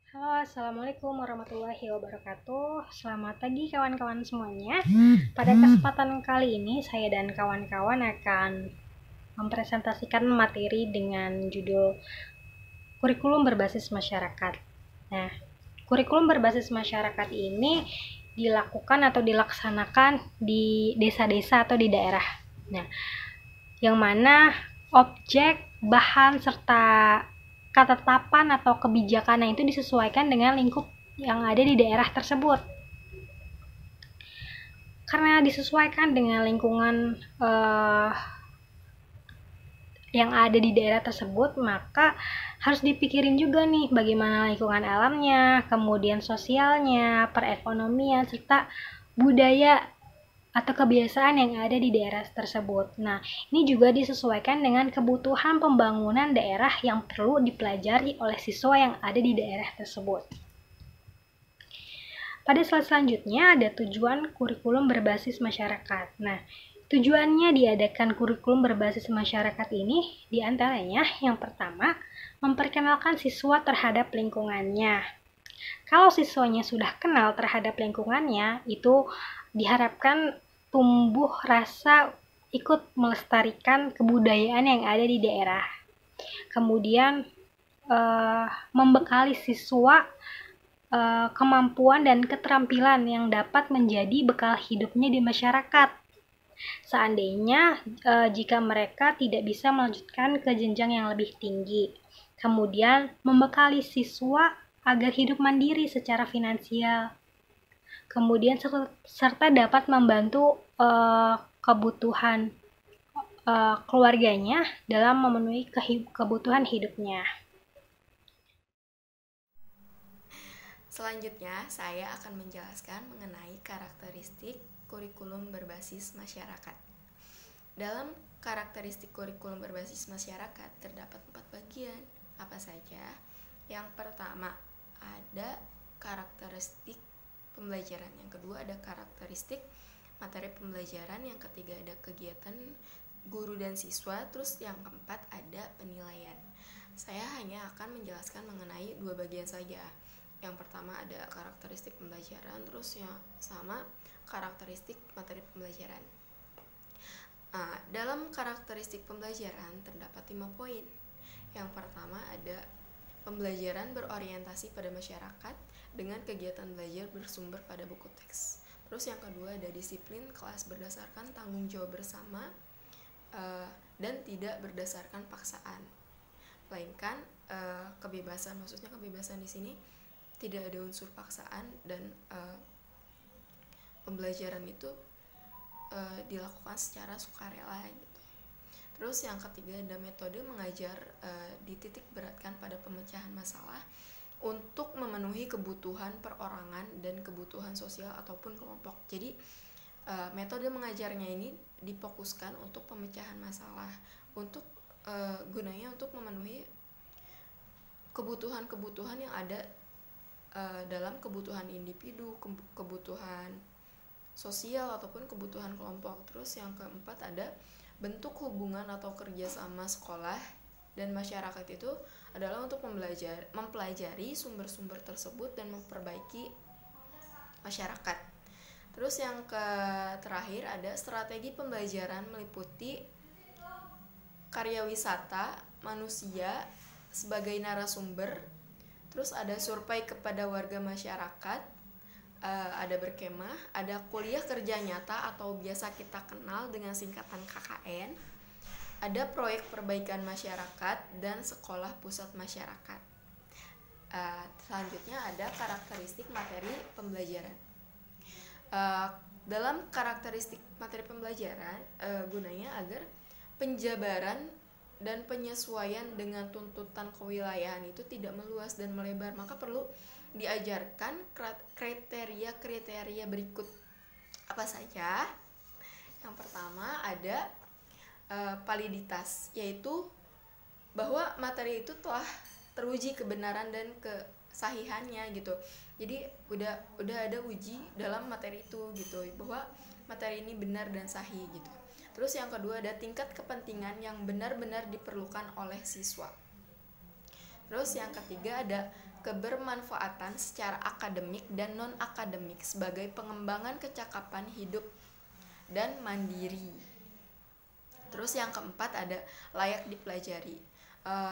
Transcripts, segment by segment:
Halo, Assalamualaikum warahmatullahi wabarakatuh. Selamat pagi kawan-kawan semuanya. Pada kesempatan kali ini, saya dan kawan-kawan akan mempresentasikan materi dengan judul Kurikulum Berbasis Masyarakat. Nah, kurikulum berbasis masyarakat ini dilakukan atau dilaksanakan di desa-desa atau di daerah. Nah, yang mana objek, bahan, serta ketetapan atau kebijakan itu disesuaikan dengan lingkup yang ada di daerah tersebut. Karena disesuaikan dengan lingkungan yang ada di daerah tersebut, maka harus dipikirin juga nih bagaimana lingkungan alamnya, kemudian sosialnya, perekonomian, serta budaya atau kebiasaan yang ada di daerah tersebut. Nah, ini juga disesuaikan dengan kebutuhan pembangunan daerah yang perlu dipelajari oleh siswa yang ada di daerah tersebut. Pada slide selanjutnya ada tujuan kurikulum berbasis masyarakat. Nah, tujuannya diadakan kurikulum berbasis masyarakat ini diantaranya yang pertama, memperkenalkan siswa terhadap lingkungannya. Kalau siswanya sudah kenal terhadap lingkungannya, itu diharapkan tumbuh rasa ikut melestarikan kebudayaan yang ada di daerah. Kemudian membekali siswa kemampuan dan keterampilan yang dapat menjadi bekal hidupnya di masyarakat. Seandainya jika mereka tidak bisa melanjutkan ke jenjang yang lebih tinggi. Kemudian membekali siswa agar hidup mandiri secara finansial. Kemudian serta dapat membantu kebutuhan keluarganya dalam memenuhi kebutuhan hidupnya. Selanjutnya, saya akan menjelaskan mengenai karakteristik kurikulum berbasis masyarakat. Dalam karakteristik kurikulum berbasis masyarakat terdapat 4 bagian. Apa saja? Yang pertama, ada karakteristik pembelajaran. Yang kedua, ada karakteristik materi pembelajaran. Yang ketiga, ada kegiatan guru dan siswa. Terus yang keempat, ada penilaian. Saya hanya akan menjelaskan mengenai 2 bagian saja. Yang pertama ada karakteristik pembelajaran, terus yang sama karakteristik materi pembelajaran. Dalam karakteristik pembelajaran terdapat 5 poin. Yang pertama ada pembelajaran berorientasi pada masyarakat dengan kegiatan belajar bersumber pada buku teks. Terus yang kedua ada disiplin kelas berdasarkan tanggung jawab bersama dan tidak berdasarkan paksaan, melainkan kebebasan. Maksudnya kebebasan di sini tidak ada unsur paksaan dan pembelajaran itu dilakukan secara sukarela gitu. Terus yang ketiga ada metode mengajar dititik beratkan pada pemecahan masalah untuk memenuhi kebutuhan perorangan dan kebutuhan sosial ataupun kelompok. Jadi metode mengajarnya ini difokuskan untuk pemecahan masalah, untuk gunanya untuk memenuhi kebutuhan-kebutuhan yang ada dalam kebutuhan individu, kebutuhan sosial ataupun kebutuhan kelompok. Terus yang keempat ada bentuk hubungan atau kerjasama sekolah dan masyarakat itu adalah untuk mempelajari sumber-sumber tersebut dan memperbaiki masyarakat. Terus yang terakhir ada strategi pembelajaran meliputi karya wisata, manusia sebagai narasumber. Terus ada survei kepada warga masyarakat, ada berkemah, ada kuliah kerja nyata atau biasa kita kenal dengan singkatan KKN, ada proyek perbaikan masyarakat, dan sekolah pusat masyarakat. Selanjutnya ada karakteristik materi pembelajaran. Dalam karakteristik materi pembelajaran gunanya agar penjabaran dan penyesuaian dengan tuntutan kewilayahan itu tidak meluas dan melebar, maka perlu diajarkan kriteria-kriteria berikut. Apa saja? Yang pertama ada validitas, yaitu bahwa materi itu telah teruji kebenaran dan kesahihannya gitu. Jadi udah ada uji dalam materi itu gitu, bahwa materi ini benar dan sahih gitu. Terus yang kedua ada tingkat kepentingan yang benar-benar diperlukan oleh siswa. Terus yang ketiga ada kebermanfaatan secara akademik dan non-akademik sebagai pengembangan kecakapan hidup dan mandiri. Terus yang keempat ada layak dipelajari,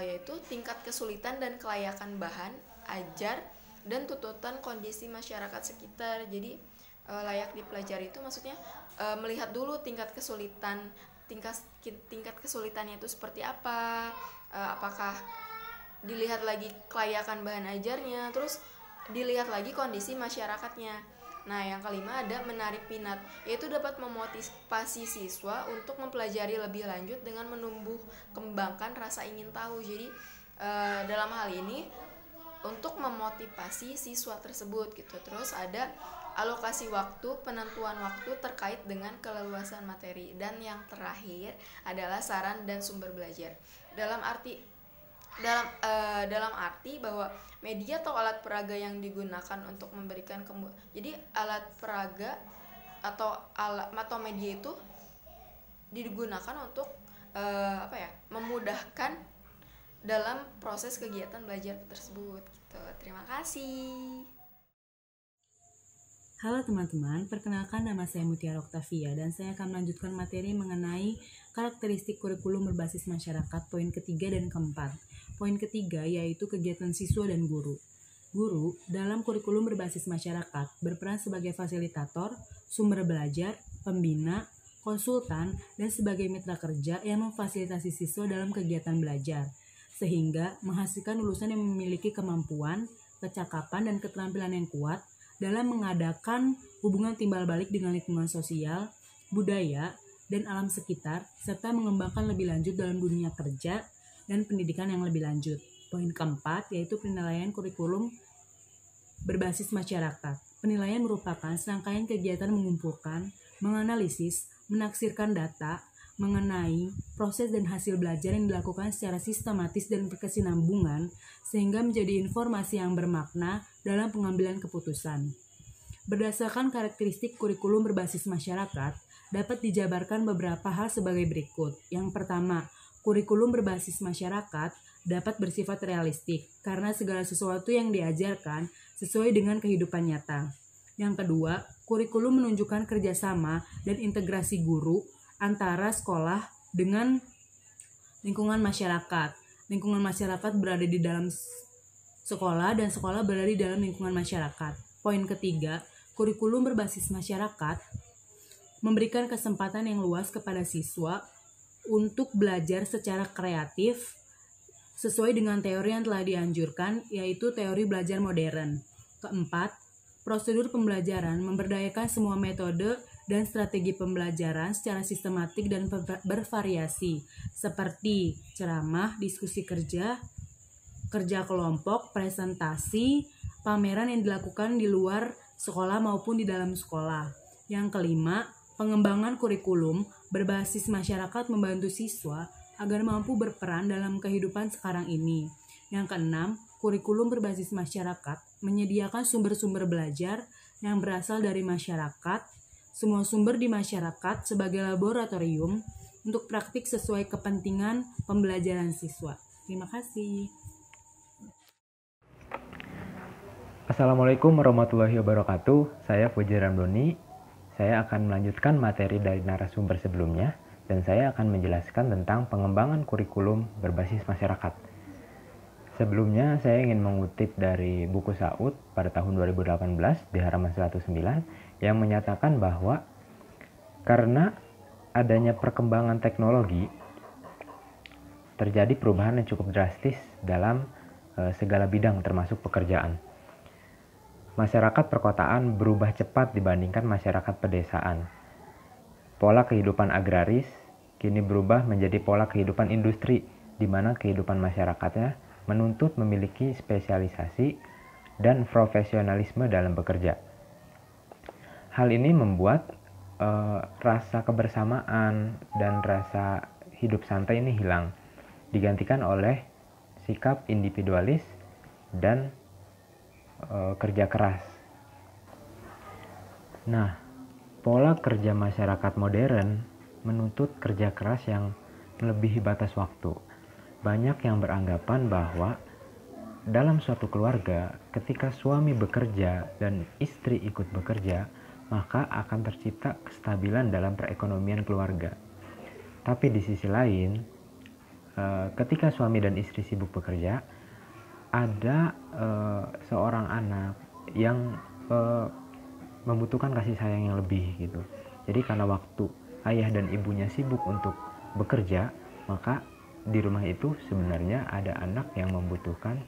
yaitu tingkat kesulitan dan kelayakan bahan ajar dan tuntutan kondisi masyarakat sekitar. Jadi layak dipelajari itu maksudnya melihat dulu tingkat kesulitannya itu seperti apa, apakah dilihat lagi kelayakan bahan ajarnya, terus dilihat lagi kondisi masyarakatnya. Nah, yang kelima ada menarik minat, yaitu dapat memotivasi siswa untuk mempelajari lebih lanjut dengan menumbuh kembangkan rasa ingin tahu. Jadi dalam hal ini untuk memotivasi siswa tersebut gitu. Terus ada alokasi waktu, penentuan waktu terkait dengan keleluasan materi, dan yang terakhir adalah saran dan sumber belajar. Dalam arti bahwa media atau alat peraga yang digunakan untuk memberikan jadi alat peraga atau media itu digunakan untuk memudahkan dalam proses kegiatan belajar tersebut gitu. Terima kasih. Halo teman-teman, perkenalkan nama saya Mutiara Oktavia dan saya akan melanjutkan materi mengenai karakteristik kurikulum berbasis masyarakat poin ketiga dan keempat. Poin ketiga yaitu kegiatan siswa dan guru. Guru dalam kurikulum berbasis masyarakat berperan sebagai fasilitator, sumber belajar, pembina, konsultan, dan sebagai mitra kerja yang memfasilitasi siswa dalam kegiatan belajar, sehingga menghasilkan lulusan yang memiliki kemampuan, kecakapan, dan keterampilan yang kuat dalam mengadakan hubungan timbal balik dengan lingkungan sosial, budaya, dan alam sekitar, serta mengembangkan lebih lanjut dalam dunia kerja dan pendidikan yang lebih lanjut. Poin keempat yaitu penilaian kurikulum berbasis masyarakat. Penilaian merupakan serangkaian kegiatan mengumpulkan, menganalisis, menaksirkan data mengenai proses dan hasil belajar yang dilakukan secara sistematis dan berkesinambungan sehingga menjadi informasi yang bermakna dalam pengambilan keputusan. Berdasarkan karakteristik kurikulum berbasis masyarakat, dapat dijabarkan beberapa hal sebagai berikut. Yang pertama, kurikulum berbasis masyarakat dapat bersifat realistik karena segala sesuatu yang diajarkan sesuai dengan kehidupan nyata. Yang kedua, kurikulum menunjukkan kerjasama dan integrasi guru antara sekolah dengan lingkungan masyarakat. Lingkungan masyarakat berada di dalam sekolah dan sekolah berada di dalam lingkungan masyarakat. Poin ketiga, kurikulum berbasis masyarakat memberikan kesempatan yang luas kepada siswa untuk belajar secara kreatif sesuai dengan teori yang telah dianjurkan, yaitu teori belajar modern. Keempat, prosedur pembelajaran memberdayakan semua metode dan strategi pembelajaran secara sistematik dan bervariasi, seperti ceramah, diskusi kerja, kerja kelompok, presentasi, pameran yang dilakukan di luar sekolah maupun di dalam sekolah. Yang kelima, pengembangan kurikulum berbasis masyarakat membantu siswa agar mampu berperan dalam kehidupan sekarang ini. Yang keenam, kurikulum berbasis masyarakat menyediakan sumber-sumber belajar yang berasal dari masyarakat, semua sumber di masyarakat sebagai laboratorium untuk praktik sesuai kepentingan pembelajaran siswa. Terima kasih. Assalamualaikum warahmatullahi wabarakatuh. Saya Puji Ramdhani. Saya akan melanjutkan materi dari narasumber sebelumnya dan saya akan menjelaskan tentang pengembangan kurikulum berbasis masyarakat. Sebelumnya saya ingin mengutip dari buku Saud pada tahun 2018 di halaman 109 yang menyatakan bahwa karena adanya perkembangan teknologi terjadi perubahan yang cukup drastis dalam segala bidang termasuk pekerjaan. Masyarakat perkotaan berubah cepat dibandingkan masyarakat pedesaan. Pola kehidupan agraris kini berubah menjadi pola kehidupan industri, di mana kehidupan masyarakatnya menuntut memiliki spesialisasi dan profesionalisme dalam bekerja. Hal ini membuat rasa kebersamaan dan rasa hidup santai ini hilang, digantikan oleh sikap individualis dan kerja keras. Nah, pola kerja masyarakat modern menuntut kerja keras yang melebihi batas waktu. Banyak yang beranggapan bahwa dalam suatu keluarga, ketika suami bekerja dan istri ikut bekerja, maka akan tercipta kestabilan dalam perekonomian keluarga. Tapi di sisi lain, ketika suami dan istri sibuk bekerja, ada seorang anak yang membutuhkan kasih sayang yang lebih gitu. Jadi karena waktu ayah dan ibunya sibuk untuk bekerja, maka di rumah itu sebenarnya ada anak yang membutuhkan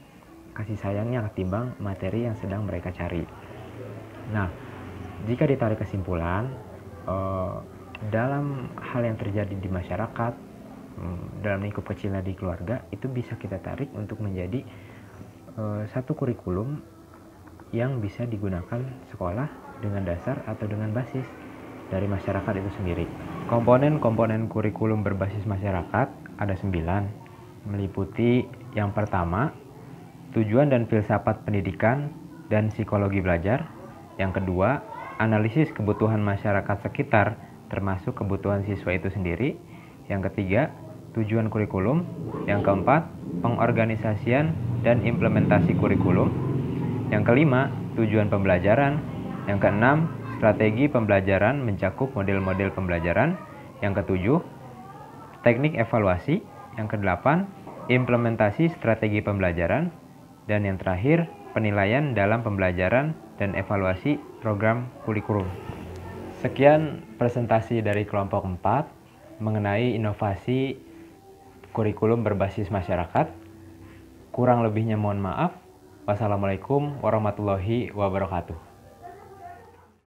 kasih sayangnya ketimbang materi yang sedang mereka cari. Nah, jika ditarik kesimpulan, dalam hal yang terjadi di masyarakat, dalam lingkup kecilnya di keluarga, itu bisa kita tarik untuk menjadi satu kurikulum yang bisa digunakan sekolah dengan dasar atau dengan basis dari masyarakat itu sendiri. Komponen-komponen kurikulum berbasis masyarakat ada 9, meliputi yang pertama, tujuan dan filsafat pendidikan dan psikologi belajar. Yang kedua, analisis kebutuhan masyarakat sekitar termasuk kebutuhan siswa itu sendiri. Yang ketiga, tujuan kurikulum. Yang keempat, pengorganisasian dan implementasi kurikulum. Yang kelima, tujuan pembelajaran. Yang keenam, strategi pembelajaran mencakup model-model pembelajaran. Yang ketujuh, teknik evaluasi. Yang kedelapan, implementasi strategi pembelajaran. Dan yang terakhir, penilaian dalam pembelajaran dan evaluasi program kurikulum. Sekian presentasi dari kelompok 4 mengenai inovasi kurikulum berbasis masyarakat. Kurang lebihnya mohon maaf. Wassalamualaikum warahmatullahi wabarakatuh.